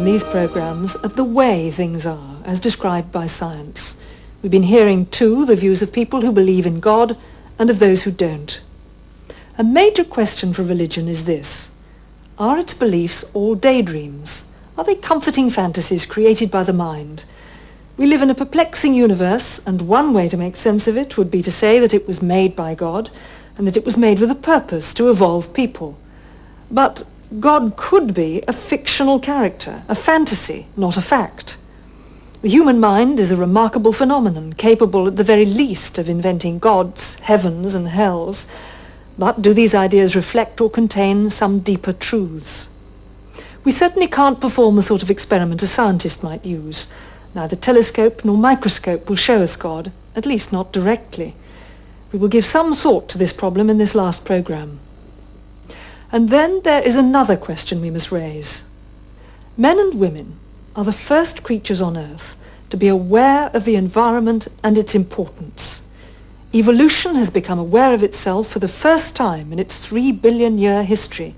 in these programs at the way things are, as described by science. We've been hearing, too, the views of people who believe in God and of those who don't. A major question for religion is this: are its beliefs all daydreams? Are they comforting fantasies created by the mind? We live in a perplexing universe, and one way to make sense of it would be to say that it was made by God, and that it was made with a purpose to evolve people. But God could be a fictional character, a fantasy, not a fact. The human mind is a remarkable phenomenon, capable at the very least of inventing gods, heavens and hells. But do these ideas reflect or contain some deeper truths? We certainly can't perform the sort of experiment a scientist might use. Neither telescope nor microscope will show us God, at least not directly. We will give some thought to this problem in this last program. And then there is another question we must raise. Men and women are the first creatures on Earth to be aware of the environment and its importance. Evolution has become aware of itself for the first time in its 3 billion-year history.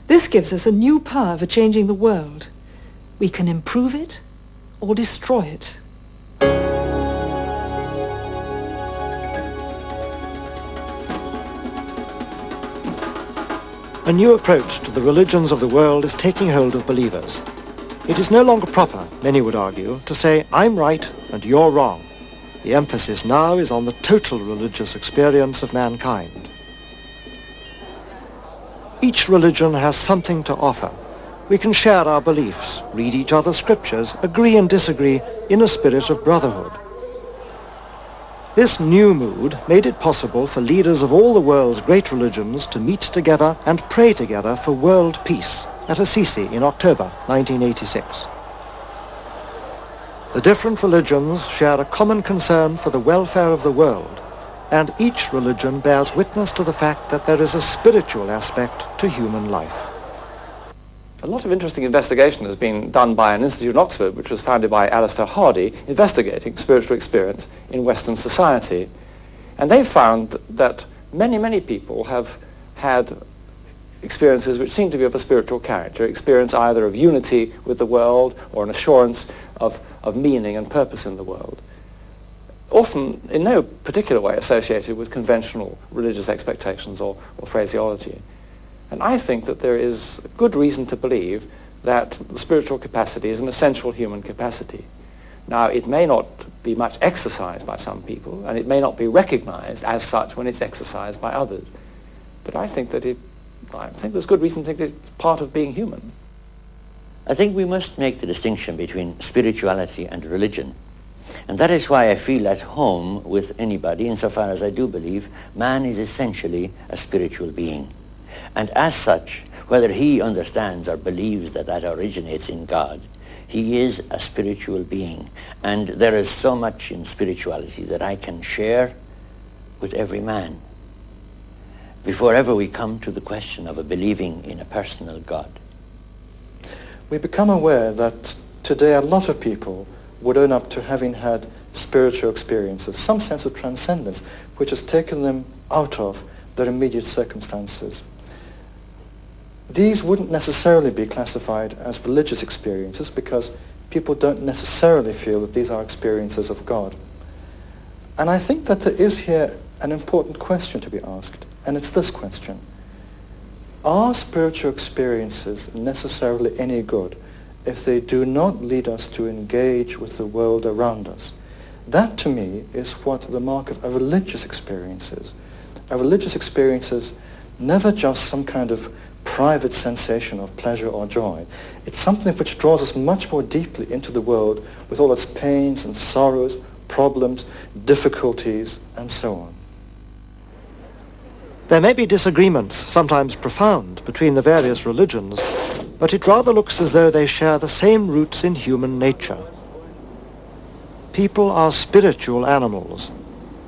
This gives us a new power for changing the world. We can improve it or destroy it. A new approach to the religions of the world is taking hold of believers. It is no longer proper, many would argue, to say, I'm right and you're wrong. The emphasis now is on the total religious experience of mankind. Each religion has something to offer. We can share our beliefs, read each other's scriptures, agree and disagree in a spirit of brotherhood. This new mood made it possible for leaders of all the world's great religions to meet together and pray together for world peace at Assisi in October 1986. The different religions share a common concern for the welfare of the world, and each religion bears witness to the fact that there is a spiritual aspect to human life. A lot of interesting investigation has been done by an institute in Oxford, which was founded by Alistair Hardy, investigating spiritual experience in Western society. And they found that many people have had experiences which seem to be of a spiritual character, experience either of unity with the world or an assurance of meaning and purpose in the world. Often in no particular way associated with conventional religious expectations or phraseology. And I think that there is good reason to believe that the spiritual capacity is an essential human capacity. Now, it may not be much exercised by some people, and it may not be recognized as such when it's exercised by others. But I think there's good reason to think that it's part of being human. I think we must make the distinction between spirituality and religion. And that is why I feel at home with anybody, insofar as I do believe man is essentially a spiritual being. And as such, whether he understands or believes that that originates in God, he is a spiritual being. And there is so much in spirituality that I can share with every man before ever we come to the question of a believing in a personal God. We become aware that today a lot of people would own up to having had spiritual experiences, some sense of transcendence, which has taken them out of their immediate circumstances. These wouldn't necessarily be classified as religious experiences because people don't necessarily feel that these are experiences of God. And I think that there is here an important question to be asked, and it's this question. Are spiritual experiences necessarily any good if they do not lead us to engage with the world around us? That, to me, is what the mark of a religious experience is. A religious experience is never just some kind of private sensation of pleasure or joy. It's something which draws us much more deeply into the world with all its pains and sorrows, problems, difficulties, and so on. There may be disagreements, sometimes profound, between the various religions, but it rather looks as though they share the same roots in human nature. People are spiritual animals.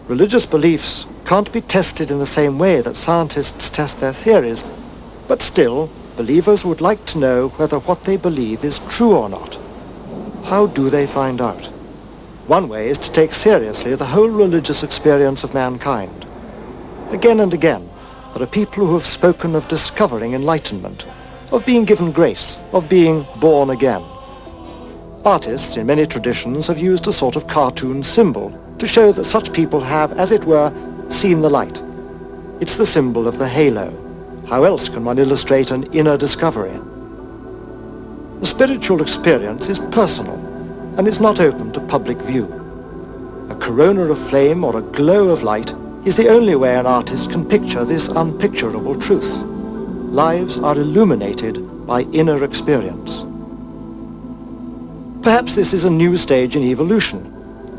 Religious beliefs can't be tested in the same way that scientists test their theories, but still, believers would like to know whether what they believe is true or not. How do they find out? One way is to take seriously the whole religious experience of mankind. Again and again, there are people who have spoken of discovering enlightenment, of being given grace, of being born again. Artists in many traditions have used a sort of cartoon symbol to show that such people have, as it were, seen the light. It's the symbol of the halo. How else can one illustrate an inner discovery? The spiritual experience is personal and is not open to public view. A corona of flame or a glow of light is the only way an artist can picture this unpicturable truth. Lives are illuminated by inner experience. Perhaps this is a new stage in evolution.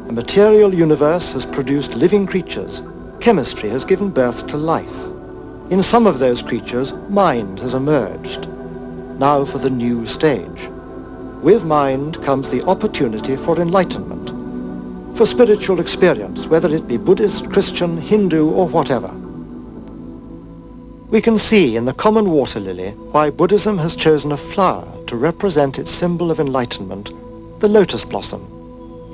A material universe has produced living creatures. Chemistry has given birth to life. In some of those creatures, mind has emerged. Now for the new stage. With mind comes the opportunity for enlightenment, for spiritual experience, whether it be Buddhist, Christian, Hindu, or whatever. We can see in the common water lily why Buddhism has chosen a flower to represent its symbol of enlightenment, the lotus blossom.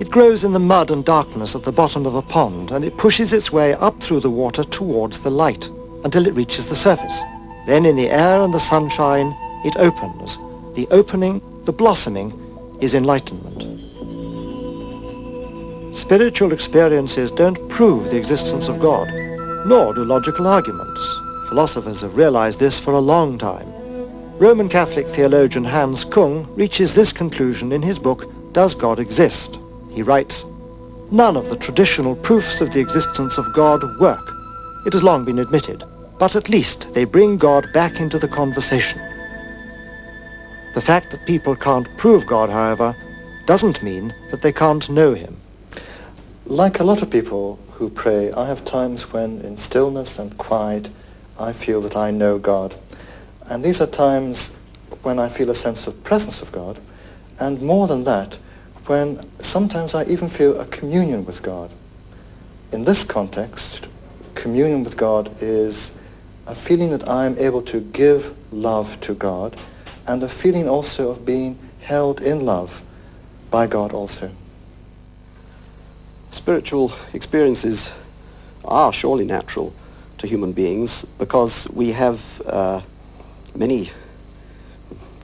It grows in the mud and darkness at the bottom of a pond, and it pushes its way up through the water towards the light until it reaches the surface. Then in the air and the sunshine, it opens. The opening, the blossoming, is enlightenment. Spiritual experiences don't prove the existence of God, nor do logical arguments. Philosophers have realized this for a long time. Roman Catholic theologian Hans Kung reaches this conclusion in his book, Does God Exist? He writes, "None of the traditional proofs of the existence of God work. It has long been admitted, but at least they bring God back into the conversation." The fact that people can't prove God, however, doesn't mean that they can't know him. Like a lot of people who pray, I have times when in stillness and quiet I feel that I know God. And these are times when I feel a sense of presence of God, and more than that, when sometimes I even feel a communion with God. In this context, communion with God is a feeling that I am able to give love to God, and a feeling also of being held in love by God also. Spiritual experiences are surely natural to human beings because we have many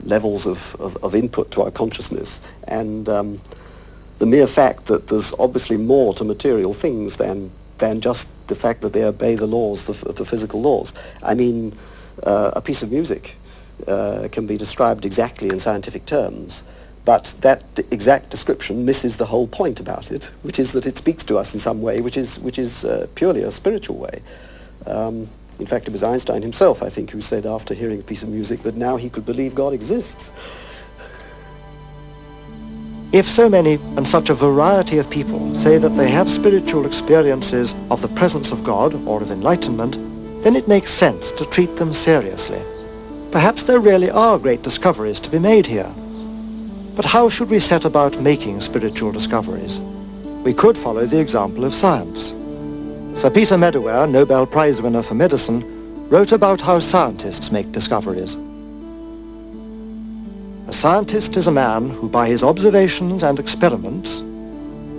levels of input to our consciousness, and the mere fact that there's obviously more to material things than just the fact that they obey the laws, the physical laws. I mean, a piece of music can be described exactly in scientific terms, but that exact description misses the whole point about it, which is that it speaks to us in some way, which is purely a spiritual way. In fact, it was Einstein himself, I think, who said after hearing a piece of music that now he could believe God exists. If so many and such a variety of people say that they have spiritual experiences of the presence of God or of enlightenment, then it makes sense to treat them seriously. Perhaps there really are great discoveries to be made here. But how should we set about making spiritual discoveries? We could follow the example of science. Sir Peter Medawar, Nobel Prize winner for medicine, wrote about how scientists make discoveries. A scientist is a man who, by his observations and experiments,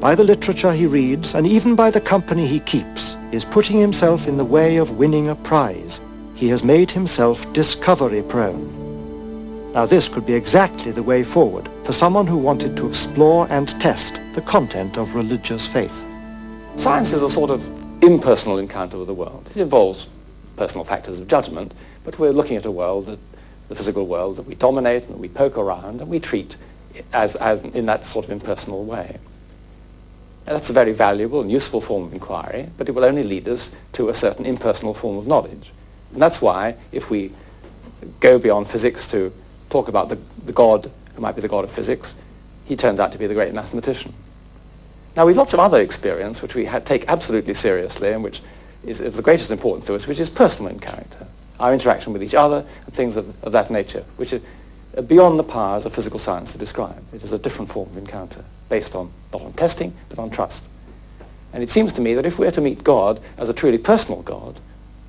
by the literature he reads, and even by the company he keeps, is putting himself in the way of winning a prize. He has made himself discovery-prone. Now this could be exactly the way forward for someone who wanted to explore and test the content of religious faith. Science is a sort of impersonal encounter with the world. It involves personal factors of judgment, but we're looking at a world, the physical world, that we dominate and that we poke around and we treat as in that sort of impersonal way. And that's a very valuable and useful form of inquiry, but it will only lead us to a certain impersonal form of knowledge. And that's why, if we go beyond physics to talk about the God who might be the God of physics, he turns out to be the great mathematician. Now, we've lots of other experience which we take absolutely seriously and which is of the greatest importance to us, which is personal in character. Our interaction with each other and things of that nature, which are beyond the powers of physical science to describe. It is a different form of encounter, based on, not on testing, but on trust. And it seems to me that if we're to meet God as a truly personal God,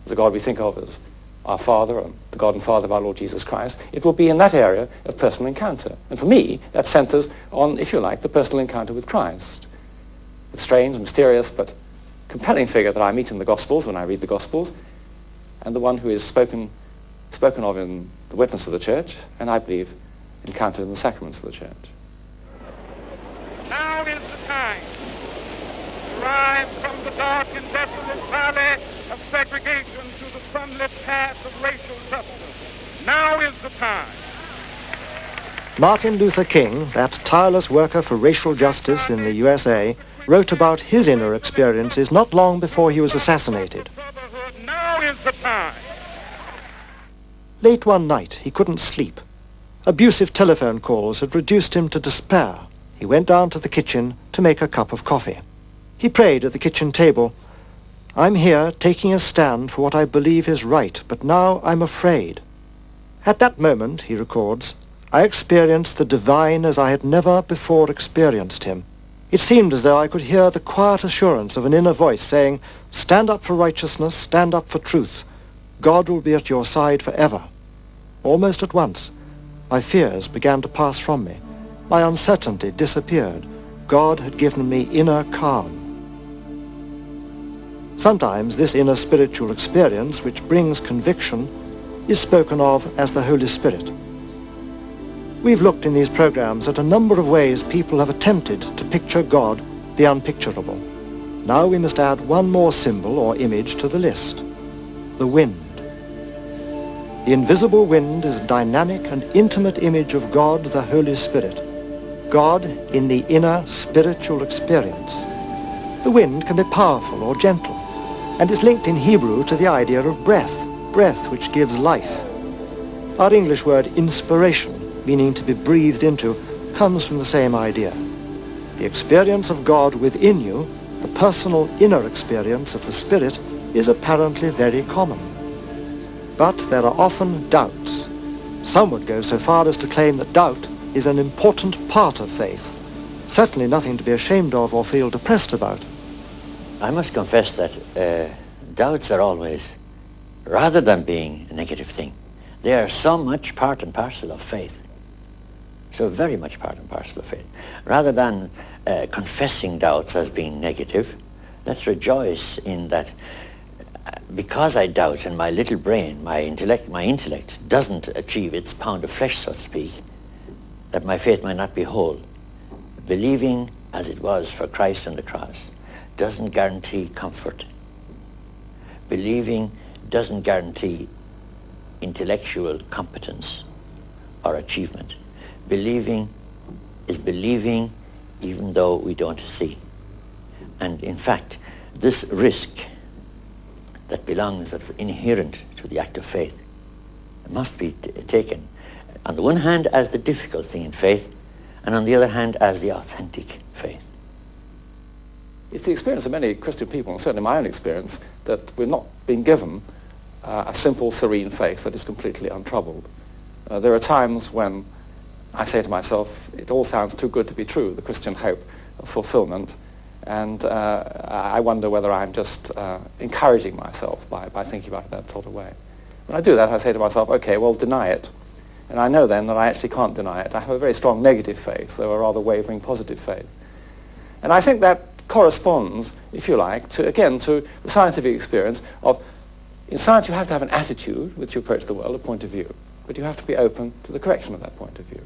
as a God we think of as our Father, and the God and Father of our Lord Jesus Christ, it will be in that area of personal encounter. And for me, that centers on, if you like, the personal encounter with Christ. The strange, mysterious, but compelling figure that I meet in the Gospels when I read the Gospels, and the one who is spoken of in the witness of the Church, and I believe encountered in the sacraments of the Church. the dark and desolate valley of segregation to the sunlit path of racial justice. Now is the time. Martin Luther King, that tireless worker for racial justice in the USA, wrote about his inner experiences not long before he was assassinated. Now is the time. Late one night, he couldn't sleep. Abusive telephone calls had reduced him to despair. He went down to the kitchen to make a cup of coffee. He prayed at the kitchen table, "I'm here taking a stand for what I believe is right, but now I'm afraid." At that moment, he records, I experienced the divine as I had never before experienced him. It seemed as though I could hear the quiet assurance of an inner voice saying, "Stand up for righteousness, stand up for truth. God will be at your side forever." Almost at once, my fears began to pass from me. My uncertainty disappeared. God had given me inner calm. Sometimes this inner spiritual experience, which brings conviction, is spoken of as the Holy Spirit. We've looked in these programs at a number of ways people have attempted to picture God, the unpicturable. Now we must add one more symbol or image to the list: the wind. The invisible wind is a dynamic and intimate image of God, the Holy Spirit. God in the inner spiritual experience. The wind can be powerful or gentle, and is linked in Hebrew to the idea of breath, breath which gives life. Our English word inspiration, meaning to be breathed into, comes from the same idea. The experience of God within you, the personal inner experience of the Spirit, is apparently very common. But there are often doubts. Some would go so far as to claim that doubt is an important part of faith. Certainly nothing to be ashamed of or feel depressed about. I must confess that doubts are always, rather than being a negative thing, they are so much part and parcel of faith. So very much part and parcel of faith. Rather than confessing doubts as being negative, let's rejoice in that because I doubt and my little brain, my intellect doesn't achieve its pound of flesh, so to speak, that my faith might not be whole. Believing as it was for Christ on the cross doesn't guarantee comfort. Believing doesn't guarantee intellectual competence or achievement. Believing is believing even though we don't see. And in fact, this risk that's inherent to the act of faith must be taken, on the one hand, as the difficult thing in faith, and on the other hand, as the authentic faith. It's the experience of many Christian people, and certainly my own experience, that we've not been given a simple, serene faith that is completely untroubled. There are times when I say to myself, it all sounds too good to be true, the Christian hope of fulfillment, and I wonder whether I'm just encouraging myself by thinking about it that sort of way. When I do that, I say to myself, okay, well, deny it. And I know then that I actually can't deny it. I have a very strong negative faith, though a rather wavering positive faith. And I think that corresponds, if you like, to the scientific experience of, in science you have to have an attitude with which you approach the world, a point of view, but you have to be open to the correction of that point of view.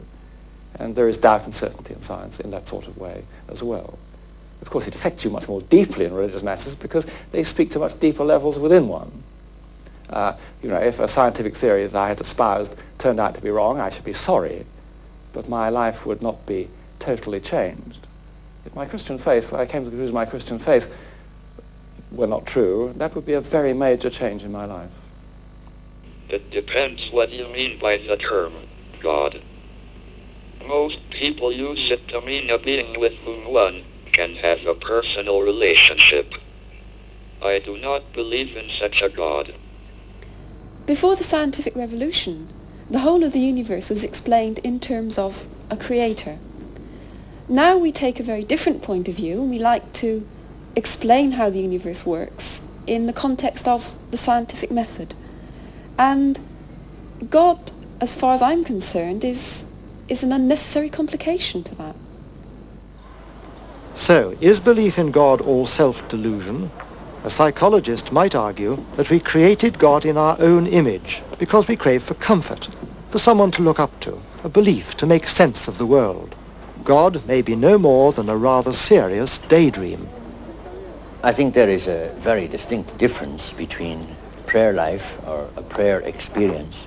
And there is doubt and certainty in science in that sort of way as well. Of course, it affects you much more deeply in religious matters because they speak to much deeper levels within one. If a scientific theory that I had espoused turned out to be wrong, I should be sorry, but my life would not be totally changed. If my Christian faith, I came to the conclusion my Christian faith were not true, that would be a very major change in my life. It depends what you mean by the term God. Most people use it to mean a being with whom one can have a personal relationship. I do not believe in such a God. Before the scientific revolution, the whole of the universe was explained in terms of a creator. Now we take a very different point of view, and we like to explain how the universe works in the context of the scientific method. And God, as far as I'm concerned, is an unnecessary complication to that. So, is belief in God all self-delusion? A psychologist might argue that we created God in our own image because we crave for comfort, for someone to look up to, a belief to make sense of the world. God may be no more than a rather serious daydream. I think there is a very distinct difference between prayer life or a prayer experience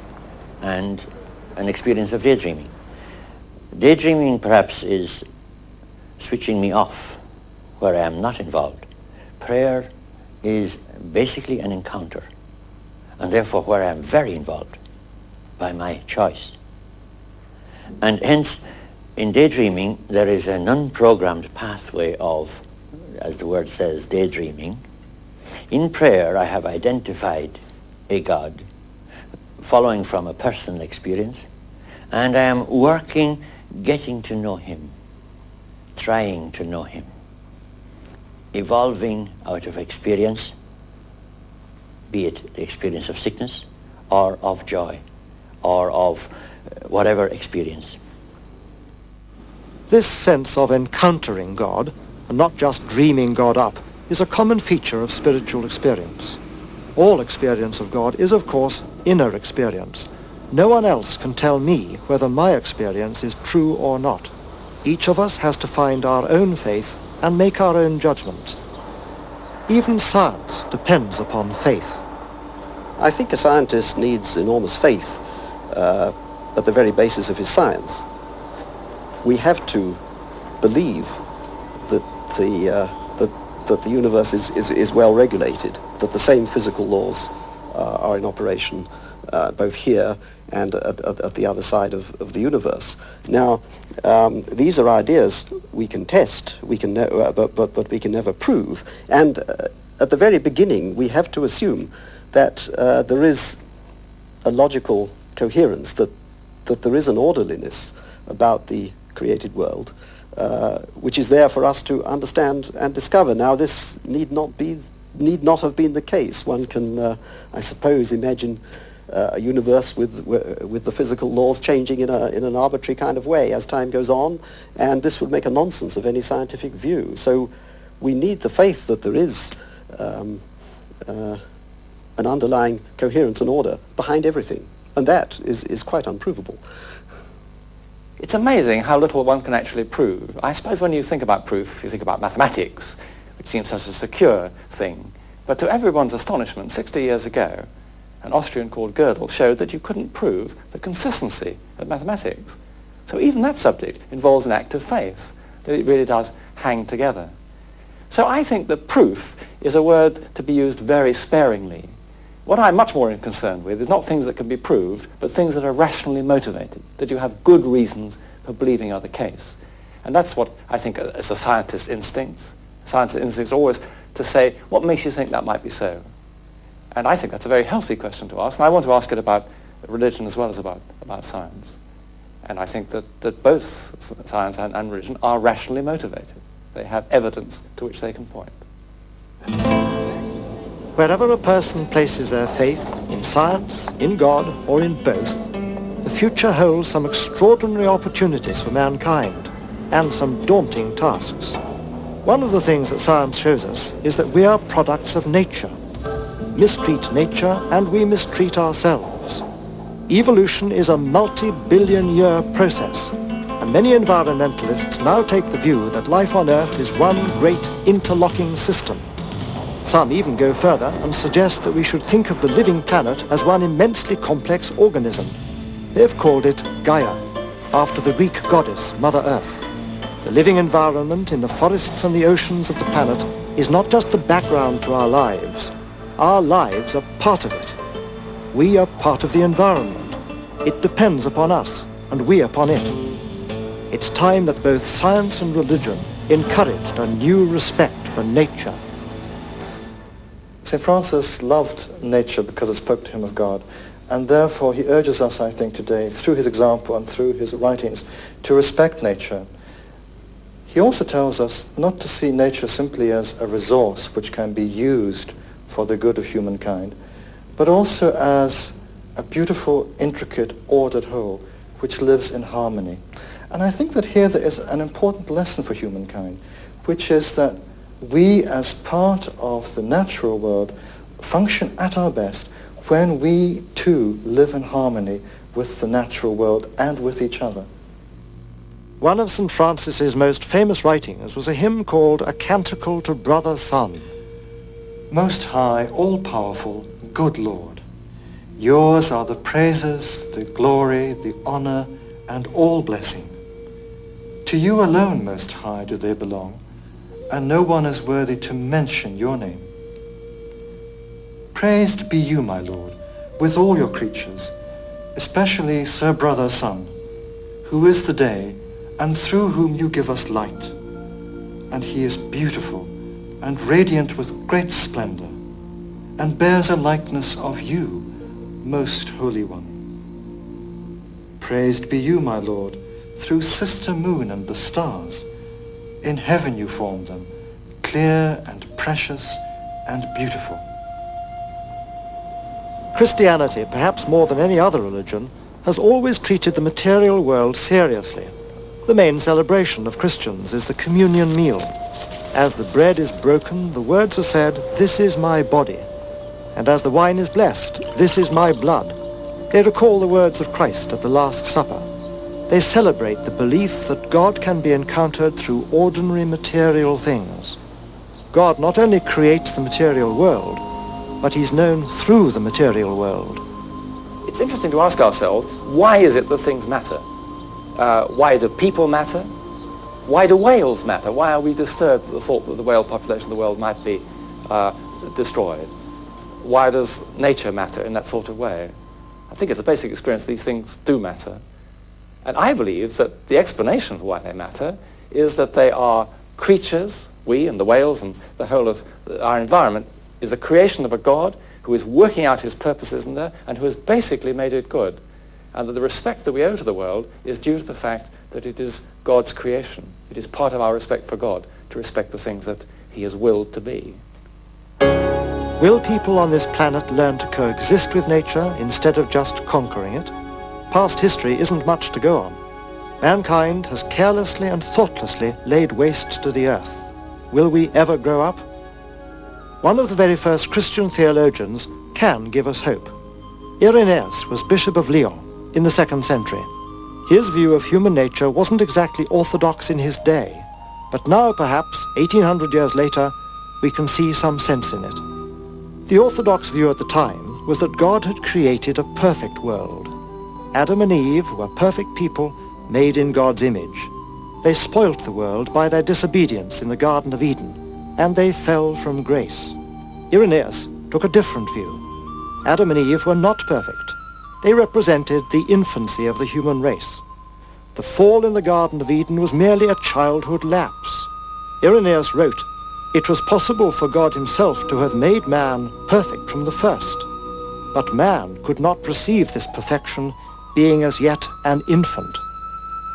and an experience of daydreaming. Daydreaming perhaps is switching me off where I am not involved. Prayer is basically an encounter, and therefore where I am very involved by my choice. And hence, in daydreaming, there is an unprogrammed pathway of, as the word says, daydreaming. In prayer, I have identified a God following from a personal experience, and I am working, getting to know him, trying to know him, evolving out of experience, be it the experience of sickness or of joy or of whatever experience. This sense of encountering God, and not just dreaming God up, is a common feature of spiritual experience. All experience of God is, of course, inner experience. No one else can tell me whether my experience is true or not. Each of us has to find our own faith and make our own judgments. Even science depends upon faith. I think a scientist needs enormous faith at the very basis of his science. We have to believe that the universe is well regulated, that the same physical laws are in operation both here and at the other side of the universe. Now, these are ideas we can test, we can but we can never prove. And at the very beginning, we have to assume that there is a logical coherence, that there is an orderliness about the created world, which is there for us to understand and discover. Now, this need not have been the case. One can, I suppose, imagine a universe with the physical laws changing in an arbitrary kind of way as time goes on, and this would make a nonsense of any scientific view. So we need the faith that there is an underlying coherence and order behind everything, and that is quite unprovable. It's amazing how little one can actually prove. I suppose when you think about proof, you think about mathematics, which seems such a secure thing. But to everyone's astonishment, 60 years ago, an Austrian called Gödel showed that you couldn't prove the consistency of mathematics. So even that subject involves an act of faith, that it really does hang together. So I think that proof is a word to be used very sparingly. What I'm much more concerned with is not things that can be proved, but things that are rationally motivated, that you have good reasons for believing are the case. And that's what I think is a scientist's instincts. Scientist's instincts always to say, what makes you think that might be so? And I think that's a very healthy question to ask, and I want to ask it about religion as well as about science. And I think that both science and religion are rationally motivated. They have evidence to which they can point. Wherever a person places their faith, in science, in God, or in both, the future holds some extraordinary opportunities for mankind, and some daunting tasks. One of the things that science shows us is that we are products of nature. Mistreat nature, and we mistreat ourselves. Evolution is a multi-billion-year process, and many environmentalists now take the view that life on Earth is one great interlocking system. Some even go further and suggest that we should think of the living planet as one immensely complex organism. They've called it Gaia, after the Greek goddess, Mother Earth. The living environment in the forests and the oceans of the planet is not just the background to our lives. Our lives are part of it. We are part of the environment. It depends upon us, and we upon it. It's time that both science and religion encouraged a new respect for nature. St. Francis loved nature because it spoke to him of God, and therefore he urges us, I think, today, through his example and through his writings, to respect nature. He also tells us not to see nature simply as a resource which can be used for the good of humankind, but also as a beautiful, intricate, ordered whole which lives in harmony. And I think that here there is an important lesson for humankind, which is that we, as part of the natural world, function at our best when we too live in harmony with the natural world and with each other. One of St. Francis's most famous writings was a hymn called A Canticle to Brother Sun. Most high, all-powerful, good Lord, yours are the praises, the glory, the honor, and all blessing. To you alone, Most High, do they belong, and no one is worthy to mention your name. Praised be you, my Lord, with all your creatures, especially Sir Brother Sun, who is the day, and through whom you give us light. And he is beautiful and radiant with great splendor, and bears a likeness of you, Most Holy One. Praised be you, my Lord, through Sister Moon and the stars. In heaven you formed them, clear and precious and beautiful. Christianity, perhaps more than any other religion, has always treated the material world seriously. The main celebration of Christians is the communion meal. As the bread is broken, the words are said, "This is my body." And as the wine is blessed, "This is my blood." They recall the words of Christ at the Last Supper. They celebrate the belief that God can be encountered through ordinary material things. God not only creates the material world, but he's known through the material world. It's interesting to ask ourselves, why is it that things matter? Why do people matter? Why do whales matter? Why are we disturbed at the thought that the whale population of the world might be destroyed? Why does nature matter in that sort of way? I think it's a basic experience these things do matter. And I believe that the explanation for why they matter is that they are creatures, we and the whales and the whole of our environment, is a creation of a God who is working out his purposes in there and who has basically made it good. And that the respect that we owe to the world is due to the fact that it is God's creation. It is part of our respect for God to respect the things that he has willed to be. Will people on this planet learn to coexist with nature instead of just conquering it? Past history isn't much to go on. Mankind has carelessly and thoughtlessly laid waste to the earth. Will we ever grow up? One of the very first Christian theologians can give us hope. Irenaeus was Bishop of Lyon in the 2nd century. His view of human nature wasn't exactly orthodox in his day, but now perhaps, 1800 years later, we can see some sense in it. The orthodox view at the time was that God had created a perfect world. Adam and Eve were perfect people made in God's image. They spoilt the world by their disobedience in the Garden of Eden, and they fell from grace. Irenaeus took a different view. Adam and Eve were not perfect. They represented the infancy of the human race. The fall in the Garden of Eden was merely a childhood lapse. Irenaeus wrote, "It was possible for God himself to have made man perfect from the first, but man could not receive this perfection, being as yet an infant."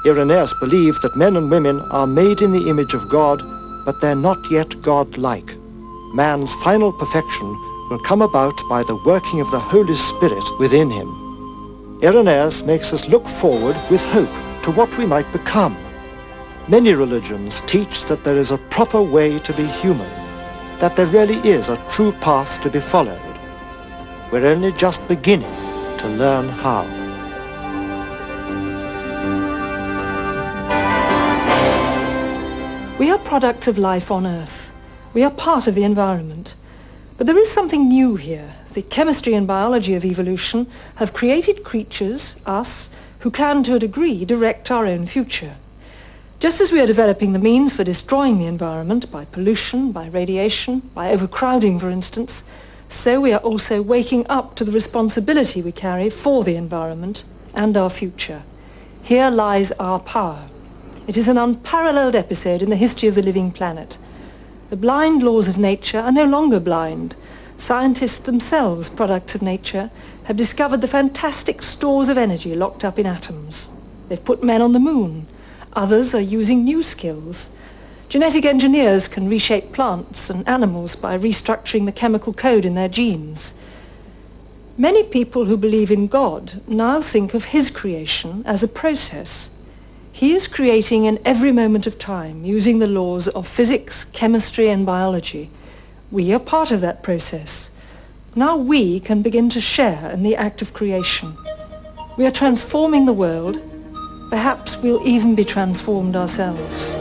Irenaeus believed that men and women are made in the image of God, but they're not yet God-like. Man's final perfection will come about by the working of the Holy Spirit within him. Irenaeus makes us look forward with hope to what we might become. Many religions teach that there is a proper way to be human, that there really is a true path to be followed. We're only just beginning to learn how. We are products of life on Earth. We are part of the environment. But there is something new here. The chemistry and biology of evolution have created creatures, us, who can, to a degree, direct our own future. Just as we are developing the means for destroying the environment by pollution, by radiation, by overcrowding, for instance, so we are also waking up to the responsibility we carry for the environment and our future. Here lies our power. It is an unparalleled episode in the history of the living planet. The blind laws of nature are no longer blind. Scientists themselves, products of nature, have discovered the fantastic stores of energy locked up in atoms. They've put men on the moon. Others are using new skills. Genetic engineers can reshape plants and animals by restructuring the chemical code in their genes. Many people who believe in God now think of his creation as a process. He is creating in every moment of time, using the laws of physics, chemistry, and biology. We are part of that process. Now we can begin to share in the act of creation. We are transforming the world. Perhaps we'll even be transformed ourselves.